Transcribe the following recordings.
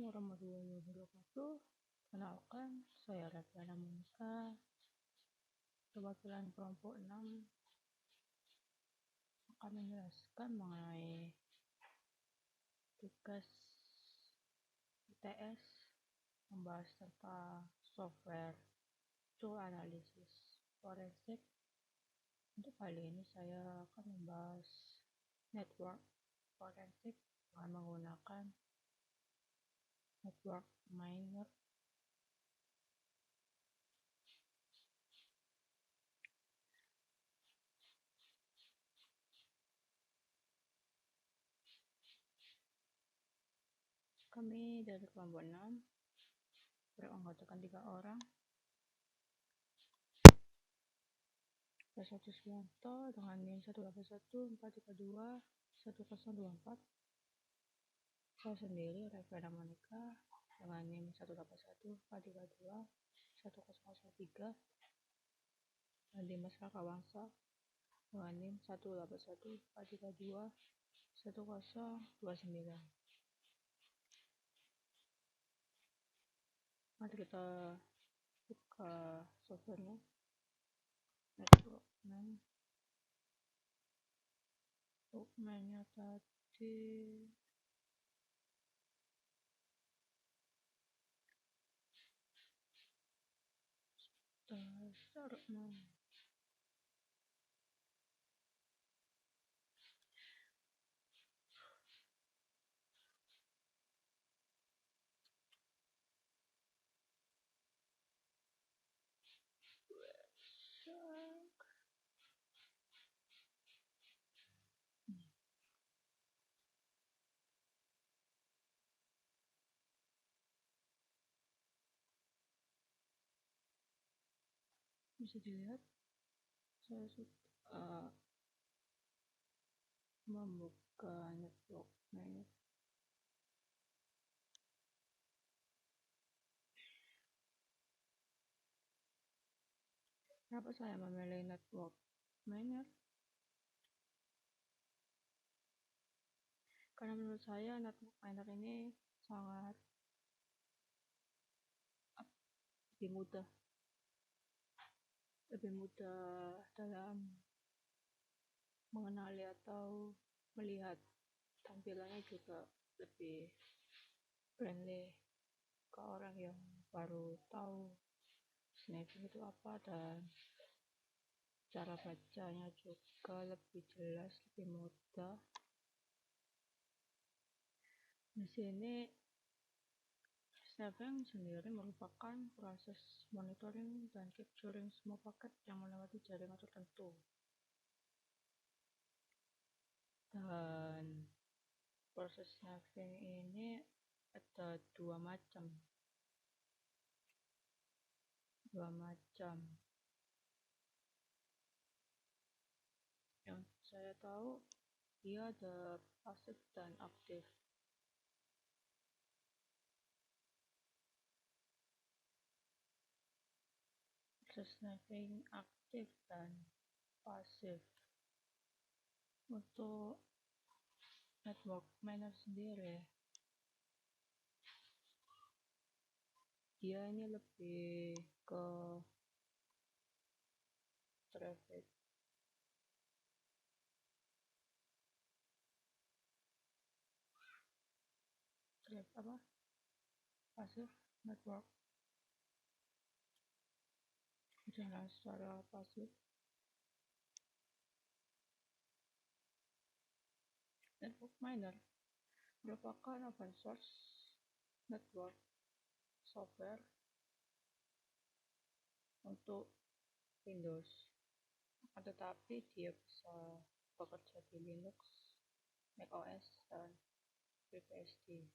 Assalamualaikum warahmatullahi wabarakatuh. Kenalkan, saya Reviana Monica, perwakilan kelompok 6 akan menjelaskan mengenai tugas ITS membahas tentang software tool analysis forensik. Untuk kali ini saya akan membahas network forensik dengan menggunakan network miner. Kami dari kelompok 6 beranggotakan 3 orang. Satu Suwanto dengan NIM 18143211024. Saya sendiri Reviana Monica dengan NIM 18143211013. Dan Dimas Rakawangsa dengan NIM 18143211029. Mari kita buka softwarenya. Networkman-nya tadi dasar bisa dilihat saya sudah membuka networkman. Kenapa saya memilih network miner? Karena menurut saya network miner ini sangat lebih mudah dalam mengenali atau melihat. Tampilannya juga lebih friendly ke orang yang baru tahu sniping itu apa, dan cara bacanya juga lebih jelas, lebih mudah. Di sini sniping sendiri merupakan proses monitoring dan capturing semua paket yang melewati jaringan tertentu. Dan proses sniping ini ada dua macam. Yang saya tahu dia ada pasif dan aktif. Proses sniping aktif dan pasif. Untuk network miner sendiri, dia ini lebih ke traffic pasif network, jalan secara pasif. Network miner merupakan open source network software untuk Windows, tetapi dia bisa bekerja di Linux, macOS, dan FreeBSD.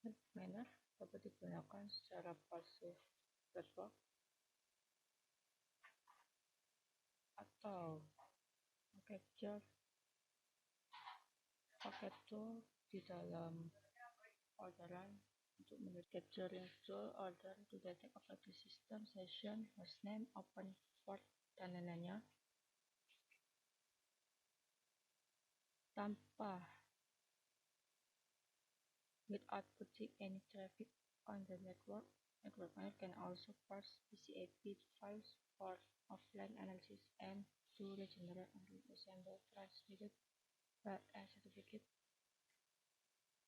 Network miner dapat digunakan secara pasif network atau capture paket tool di dalam orderan untuk capturing tool order to detect operating system, session, hostname, open port, dan lain-lainnya tanpa without putting any traffic on the network. Network manager can also parse PCAP files for offline analysis and to regenerate and reassemble transmitted file and certificate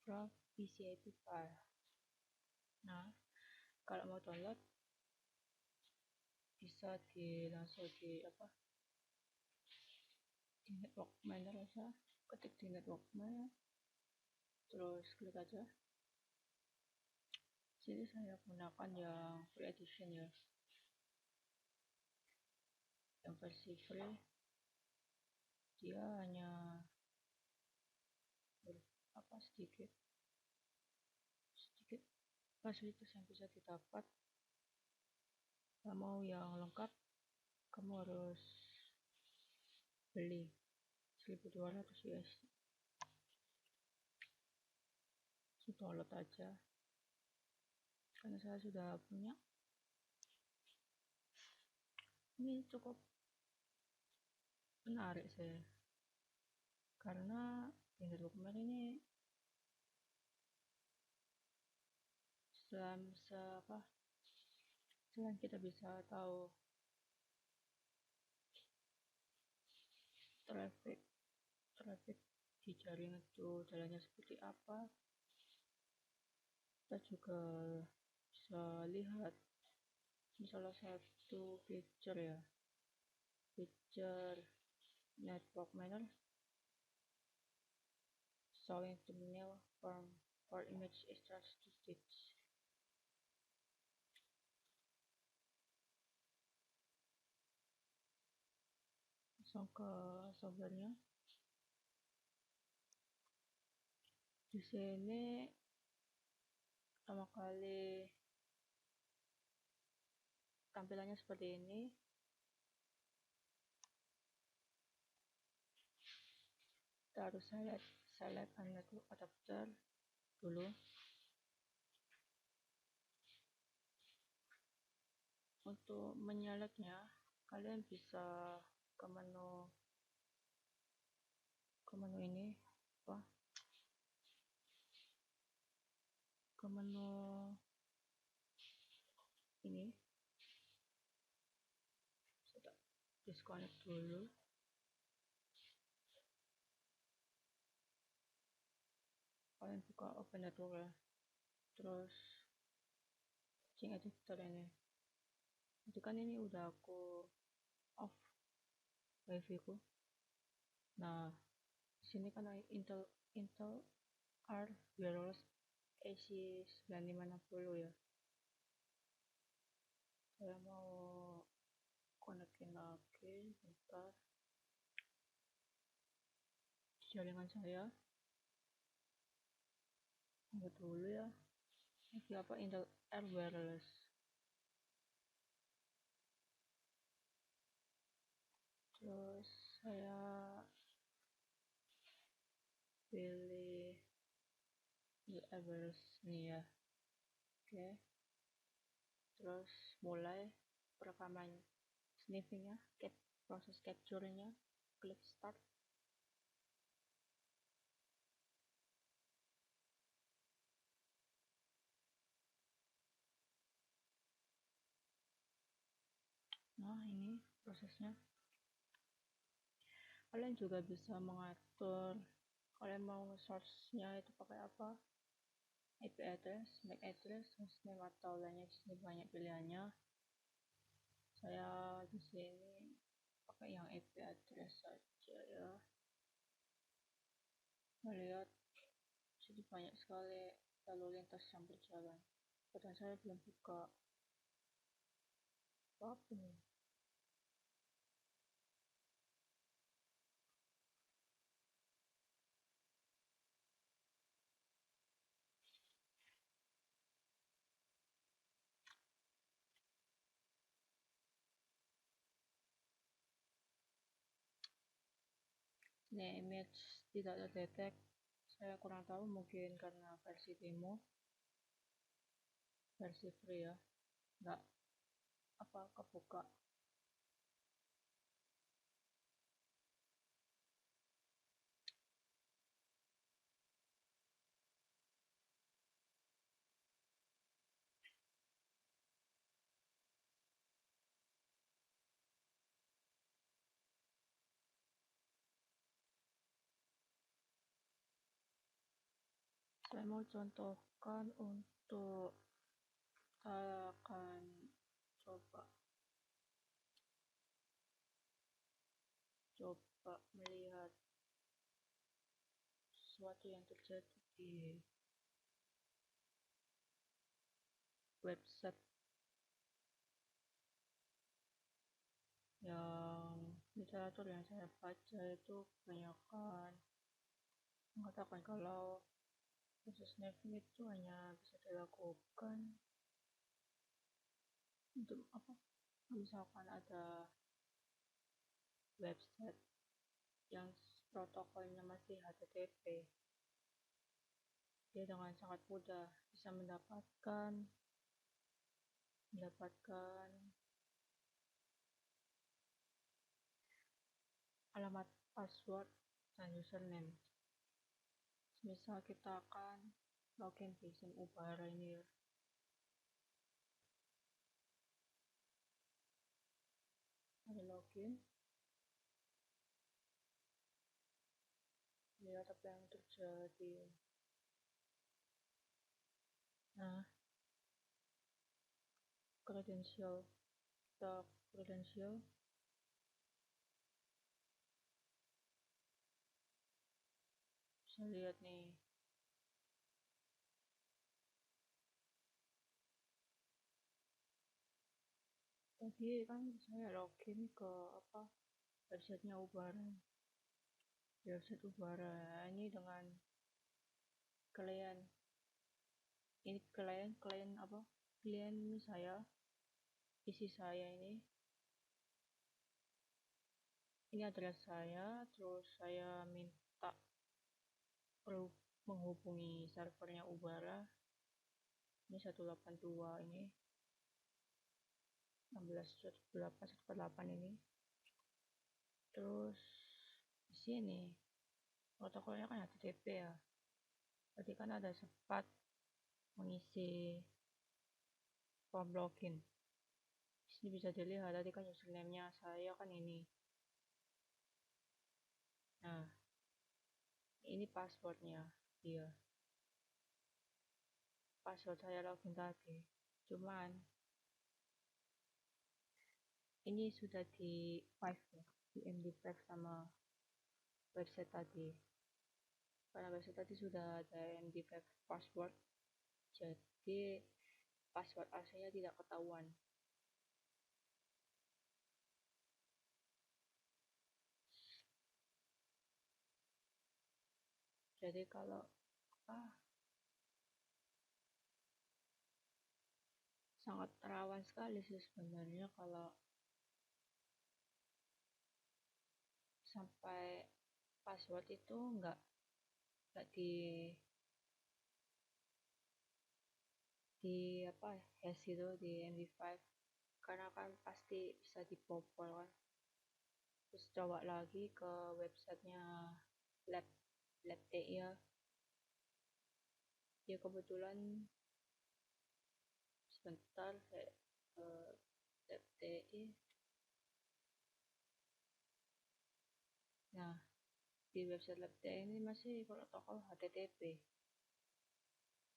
from PCAP file. Nah, kalau mau download bisa langsung di di network manager aja, ketik di network manager, terus klik aja. Sini saya gunakan yang free edition ya, yang versi free dia hanya sedikit fasilitas yang bisa didapat. Kalau mau yang lengkap kamu harus beli 1.200 USD. Download aja, karena saya sudah punya. Ini cukup menarik saya, karena internet dokumen ini selain kita bisa tahu traffic di jaringan itu jalannya seperti apa, kita juga bisa lihat salah satu feature network manager showing thumbnail for image extract stitch. Langsung ke softwarenya. Di sini pertama kali tampilannya seperti ini. Kita harus select network adapter dulu. Untuk menyelectnya kalian bisa ke menu ini ke menu ini. Sudah disconnect dulu. Kalian buka open network ya, terus change editor ini. Jadi kan ini udah aku off wifi ku. Nah, sini kan Intel R Wireless AC9560 ya. Saya mau konekin lagi, bentar. Jaringan saya buat dulu ya. Ini Intel R Wireless. Terus saya pilih R Wireless nih ya. Oke. Terus mulai perekaman sniffingnya, proses capture-nya, klik start. Nah, ini prosesnya. Kalian juga bisa mengatur kalian mau source-nya itu pakai apa, IP address, MAC address, hostname atau lainnya. Di sini banyak pilihannya. Saya di sini pakai yang IP address saja ya. Melihat jadi banyak sekali lalu lintas yang berjalan. Padahal saya belum buka apa nih. Ini image tidak terdetek. Saya kurang tahu, mungkin karena versi demo, versi free ya, nggak kebuka. Saya mau contohkan untuk saya akan coba melihat sesuatu yang terjadi di website yang literatur yang saya baca itu kebanyakan mengatakan kalau proses snapping itu hanya bisa dilakukan untuk misalkan ada website yang protokolnya masih HTTP, dia dengan sangat mudah bisa mendapatkan alamat password dan username. Misal kita akan login di SIM Ubara ini ya. Ada login, lihat apa yang terjadi. Nah, kredensial, kita kredensial, bisa lihat nih. Tadi kan saya login ke websitenya Ubara. Di website Ubara ini dengan klien saya, isi saya ini adalah saya, terus saya minta perlu menghubungi servernya Ubara ini 182 ini 16.8.148 ini. Terus di sini protokolnya kan HTTP ya, berarti kan ada sempat mengisi form login. Di sini bisa dilihat tadi kan username-nya saya kan ini. Nah, ini passwordnya dia. Password saya login tadi. Cuman ini sudah di 5 ya, di MD5 sama website tadi. Karena website tadi sudah ada MD5 password, jadi password aslinya tidak ketahuan. Jadi kalau sangat rawan sekali sih sebenarnya kalau sampai password itu nggak di hash itu di MD5, karena kan pasti bisa dibobol kan. Terus coba lagi ke websitenya lab.ti ya. Ya kebetulan sebentar saya lab.ti. Nah, di website lab.ti ini masih protokol HTTP,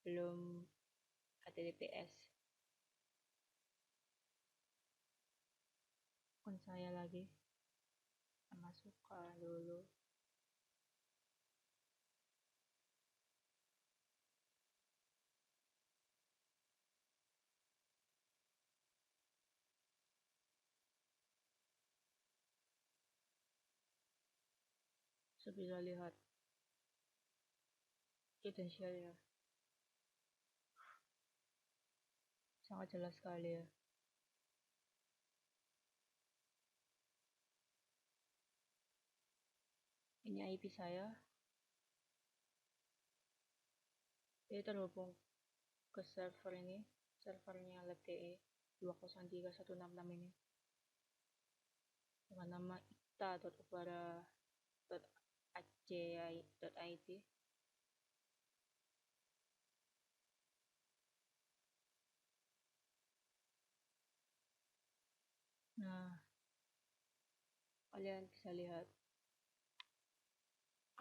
belum HTTPS. Akun saya lagi masukkan dulu. Saya bisa lihat kredensialnya sangat jelas sekali ya. Ini IP saya, dia terhubung ke server ini, servernya lab.ti 203166 ini dengan nama ita.ubara.ac.id. Nah, kalian bisa lihat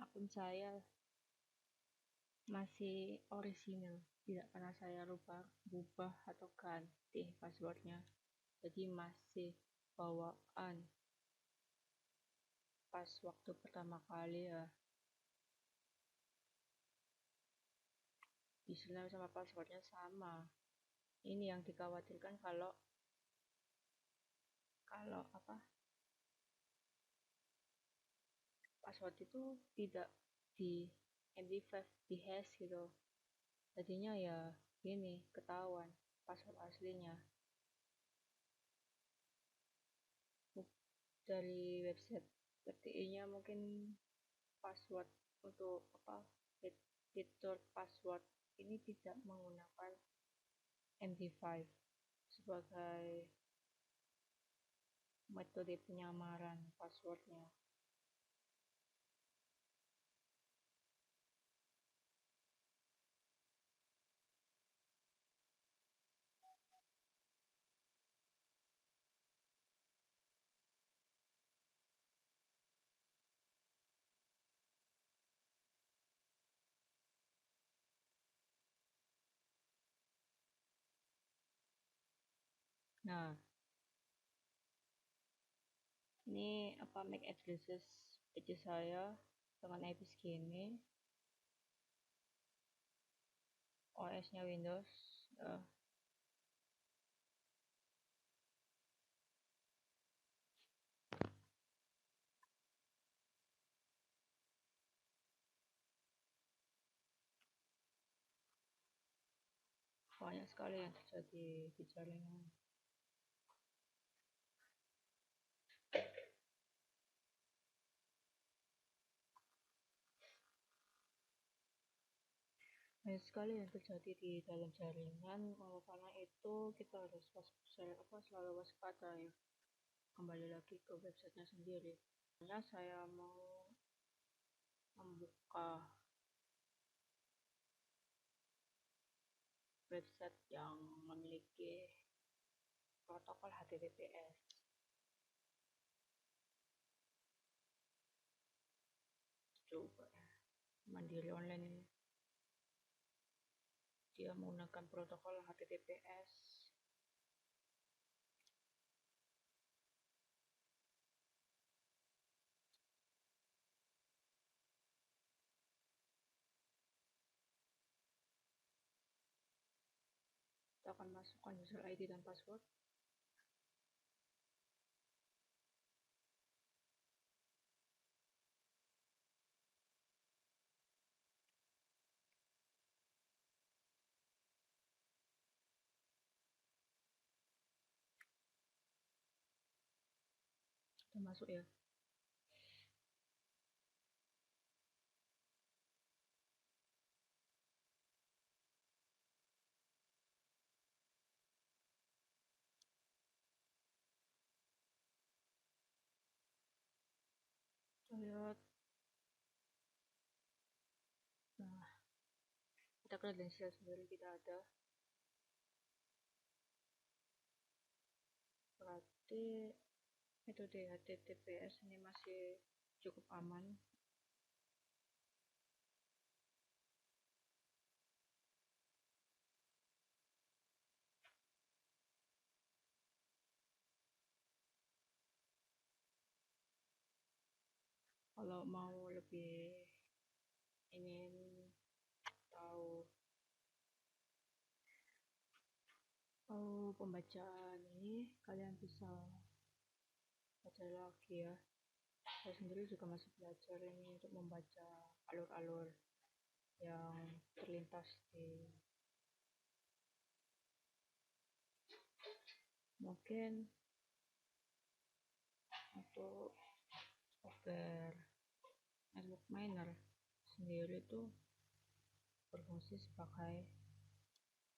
akun saya masih orisinil, tidak pernah saya rubah atau ganti passwordnya, jadi masih bawaan pas waktu pertama kali ya, username sama passwordnya sama. Ini yang dikhawatirkan kalau kalau apa password itu tidak di MD5 di hash gitu, jadinya ya gini ketahuan password aslinya. Dari website RTI-nya mungkin password untuk fitur password ini tidak menggunakan MD5 sebagai metode penyamaran passwordnya. Nah, ini MAC addresses page saya dengan IP segini, OS-nya Windows. Banyak sekali yang terjadi di jaringan. Banyak sekali yang terjadi di dalam jaringan, karena itu kita harus selalu waspada ya. Kembali lagi ke websitenya sendiri. Hanya saya mau membuka website yang memiliki protokol HTTPS. Coba Mandiri Online ini, dia menggunakan protokol HTTPS. Kita akan masukkan user ID dan password. Kita masuk ya. Kita lihat. Nah, kita kredensial sendiri tidak ada. Berarti metode HTTPS ini masih cukup aman. Kalau mau lebih ingin tahu pembacaan ini, kalian bisa baca lagi ya. Saya sendiri juga masih belajar ini untuk membaca alur-alur yang terlintas di mungkin untuk software network miner sendiri itu berfungsi sebagai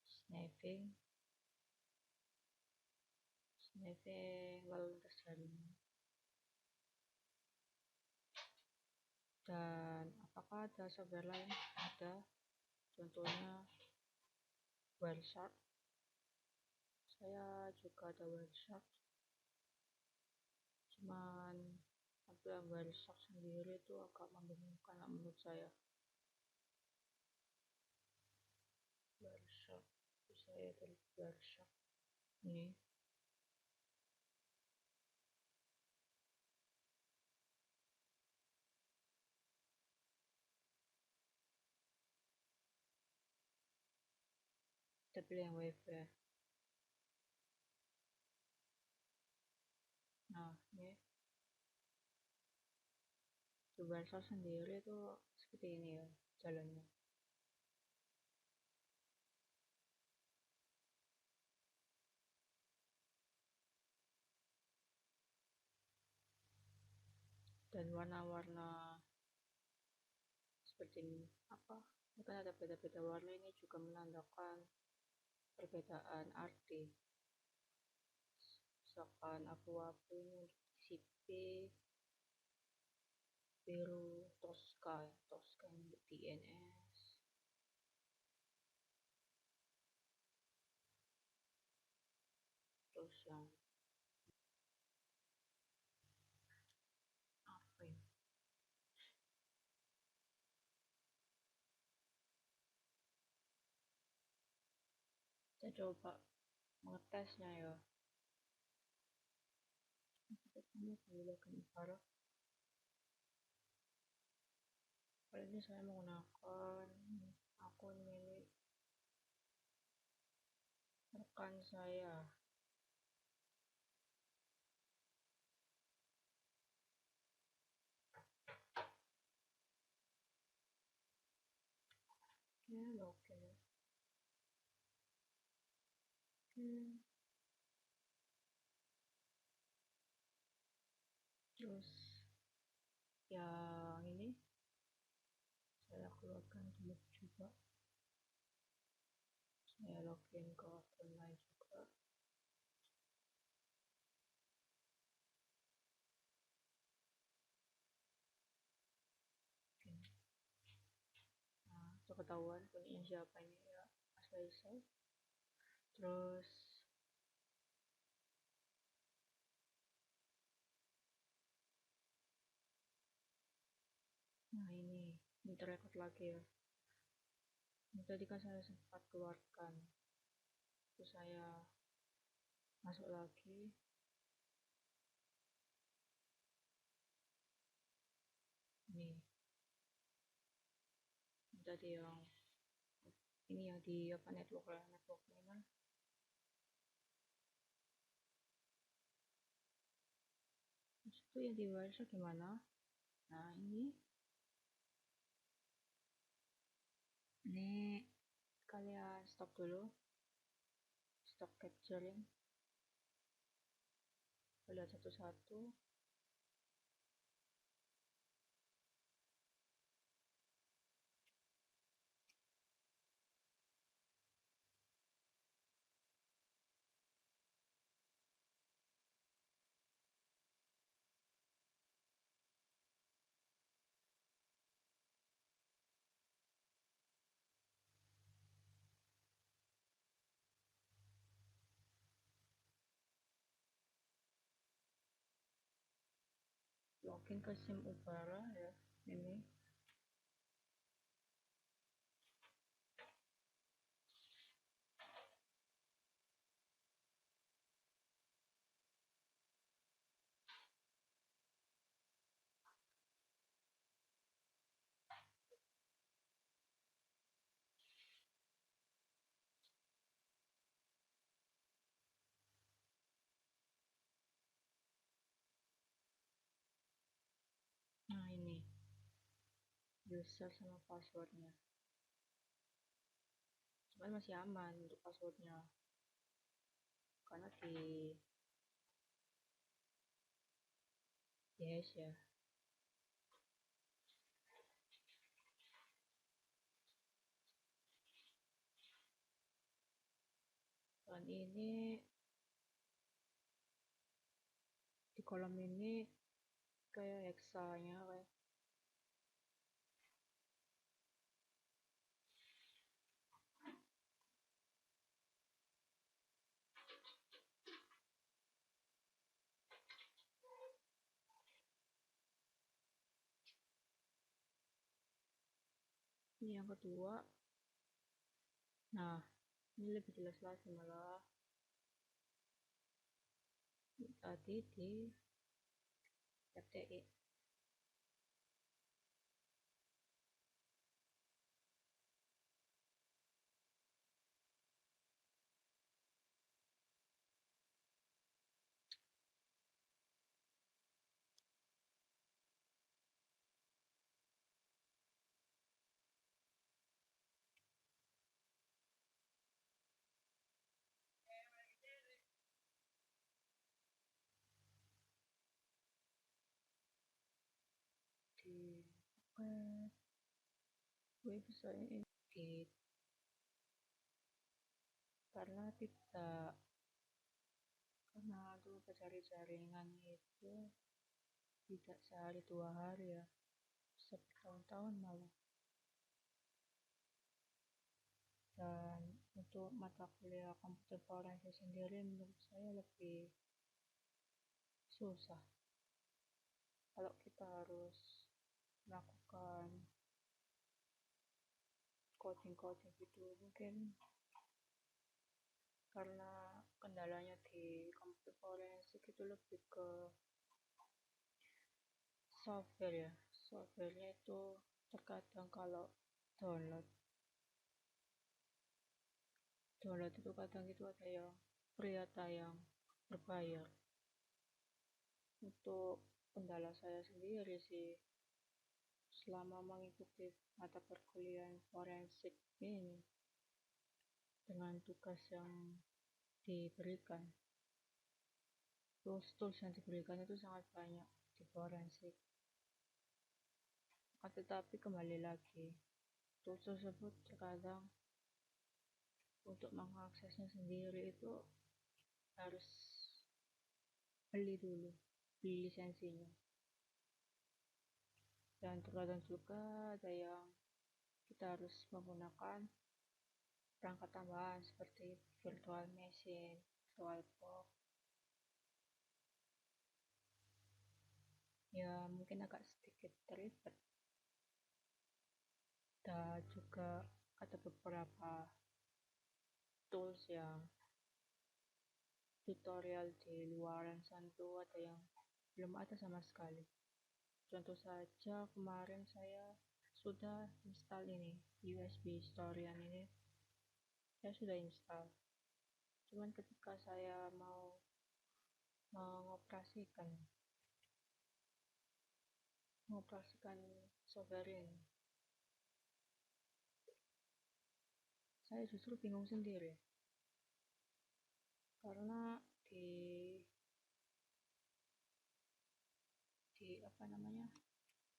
sniffing lalu lintas jaringan. Dan apakah ada software lain? Ada, contohnya Wireshark. Saya juga ada Wireshark, cuman tampilan Wireshark sendiri itu agak membingungkan menurut saya. saya dari Barca ini. Kita pilih yang wave ya. Nah ini di Barca sendiri tuh seperti ini ya jalannya. Dan warna-warna seperti ini apa? Ini kan ada beda-beda warna, ini juga menandakan perbedaan arti. Misalkan abu-abu ini untuk CP, biru Tosca untuk DNS. Terus yang apa ya? Kita coba mengetesnya ya. Kita coba menggunakan Ivara. Kali ini saya menggunakan akun milik rekan saya. Ya, oke. Terus yang ini saya keluarkan dulu juga. Saya login ke akun lain juga. Nah, itu ketahuan punya siapa ini ya, Mas Faisal. Terus nah ini terrecord lagi ya. Ini tadi kan saya sempat keluarkan, terus saya masuk lagi. Nih tadi yang ini yang di apa network mana? Terus itu yang di wireless gimana? Nah ini kalian stop dulu, stop capturing, lihat satu-satu. Login ke SIM Uvara ya, ini nah ini user sama passwordnya, cuman masih aman untuk passwordnya karena di hash ya. Dan ini di kolom ini kayak hexanya kayak ini yang kedua. Nah Ini lebih jelas lagi malah tadi di FTI. Di website ini karena tidak karena dulu cari jaringan itu tidak sehari 2 hari ya, bertahun-tahun malah. Dan untuk mata kuliah komputer forensik sendiri menurut saya lebih susah kalau kita harus melakukan coding-coding gitu. Mungkin karena kendalanya di komputer forensik itu lebih ke software ya, softwarenya itu terkadang kalau download download itu kadang itu ada yang free, ada yang berbayar. Untuk kendala saya sendiri sih selama mengikuti mata perkuliahan forensik ini dengan tugas yang diberikan, tools yang diberikan itu sangat banyak di forensik. Tetapi kembali lagi, tools tersebut terkadang untuk mengaksesnya sendiri itu harus beli lisensinya. Dan terkadang juga ada yang kita harus menggunakan perangkat tambahan seperti virtual machine, virtual box. Ya mungkin agak sedikit ribet. Dan juga ada beberapa tools yang tutorial di luaran sana tuh ada yang belum ada sama sekali. Contoh saja kemarin saya sudah install ini USB Historian ini, saya sudah install. Cuman ketika saya mau mengoperasikan software ini, saya justru bingung sendiri karena di apa namanya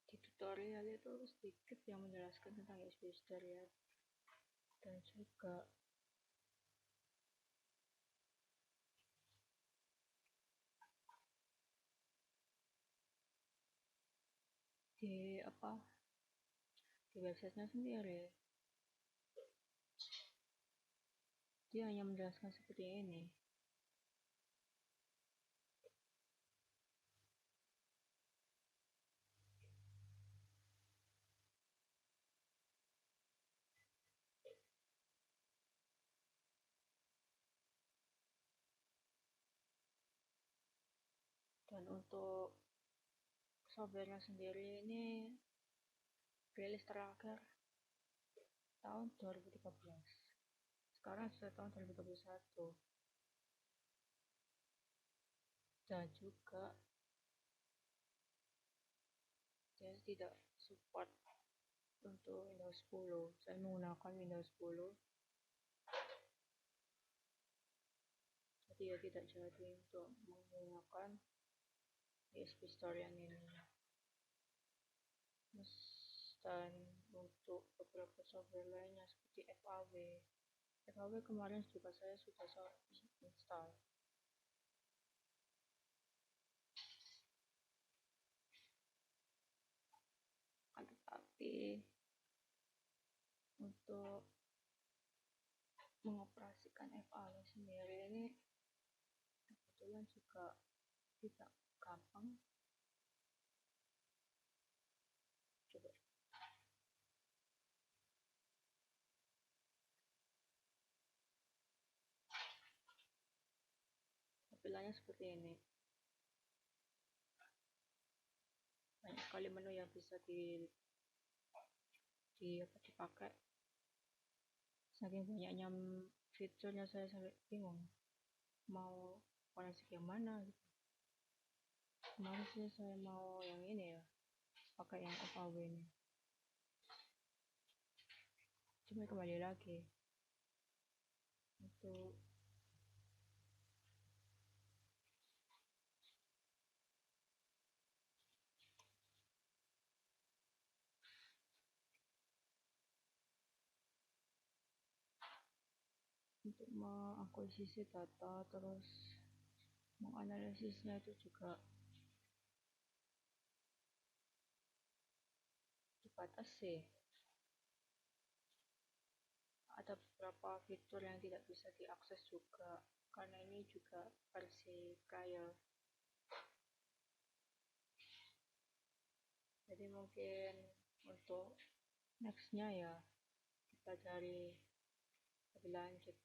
di tutorial itu sedikit yang menjelaskan tentang USB Stereo. Dan juga di di websitenya sendiri dia hanya menjelaskan seperti ini. Dan untuk softwarenya sendiri ini rilis terakhir tahun 2013, sekarang sudah tahun 2021. Dan juga dia tidak support untuk Windows 10. Saya menggunakan Windows 10, jadi ya tidak jadi untuk menggunakan USB Historian ini. Dan untuk beberapa software lainnya seperti FAW kemarin juga saya sudah install. Tetapi untuk mengoperasikan FAW sendiri ini kebetulan juga tidak gampang. Coba Tampilannya seperti ini. Banyak sekali menu yang bisa dipakai. Saking banyaknya fiturnya saya sampai bingung mau koneksi yang mana gitu. Kemarin sih saya mau yang ini ya, pakai yang FAW ini. Cuma kembali lagi untuk mengakuisisi data, terus menganalisisnya itu juga dibatasi. Ada beberapa fitur yang tidak bisa diakses juga karena ini juga versi trial. Jadi mungkin untuk nextnya ya kita cari lebih lanjut.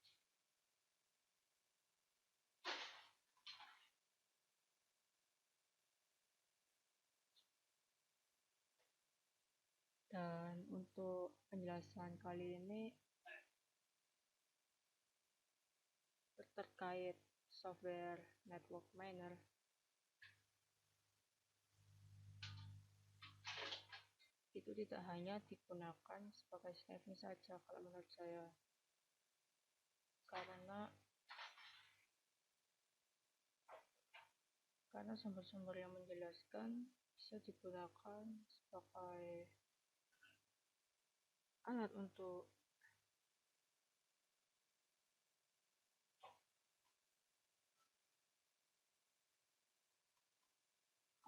Dan untuk penjelasan kali ini terkait software network miner, itu tidak hanya digunakan sebagai sniping saja kalau menurut saya, karena sumber-sumber yang menjelaskan bisa digunakan sebagai alat untuk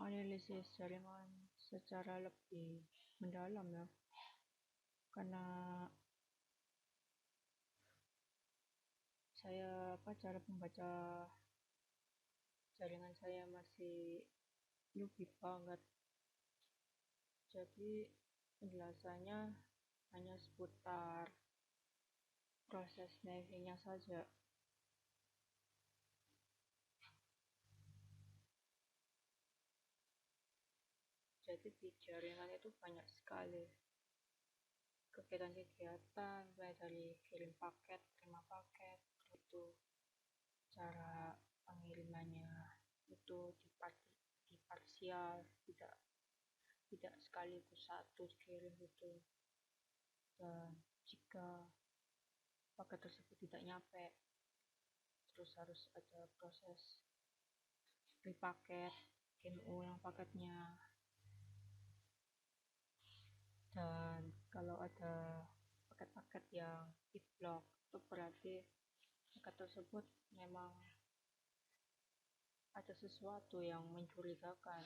analisis jaringan secara lebih mendalam ya, karena cara membaca jaringan saya masih newbie banget, jadi penjelasannya hanya seputar proses snipingnya saja. Jadi di jaringan itu banyak sekali kegiatan-kegiatan, mulai dari kirim paket, terima paket, itu cara pengirimannya itu di parsial, tidak sekaligus satu dikirim itu. Dan jika paket tersebut tidak nyampe, terus harus ada proses repacket, kirim ulang paketnya. Dan kalau ada paket-paket yang di blok, itu berarti paket tersebut memang ada sesuatu yang mencurigakan,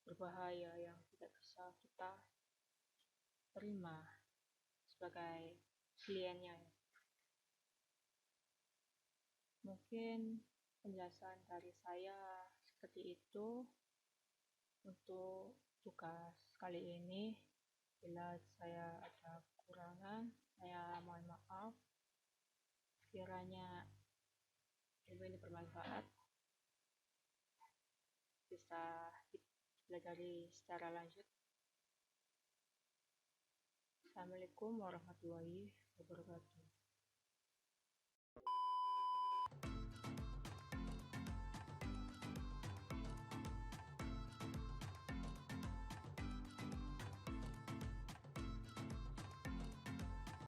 berbahaya, yang tidak bisa kita terima sebagai kliennya. Mungkin penjelasan dari saya seperti itu untuk tugas kali ini. Bila saya ada kekurangan, saya mohon maaf. Kiranya ilmu ini bermanfaat, bisa dipelajari secara lanjut. Assalamualaikum warahmatullahi wabarakatuh.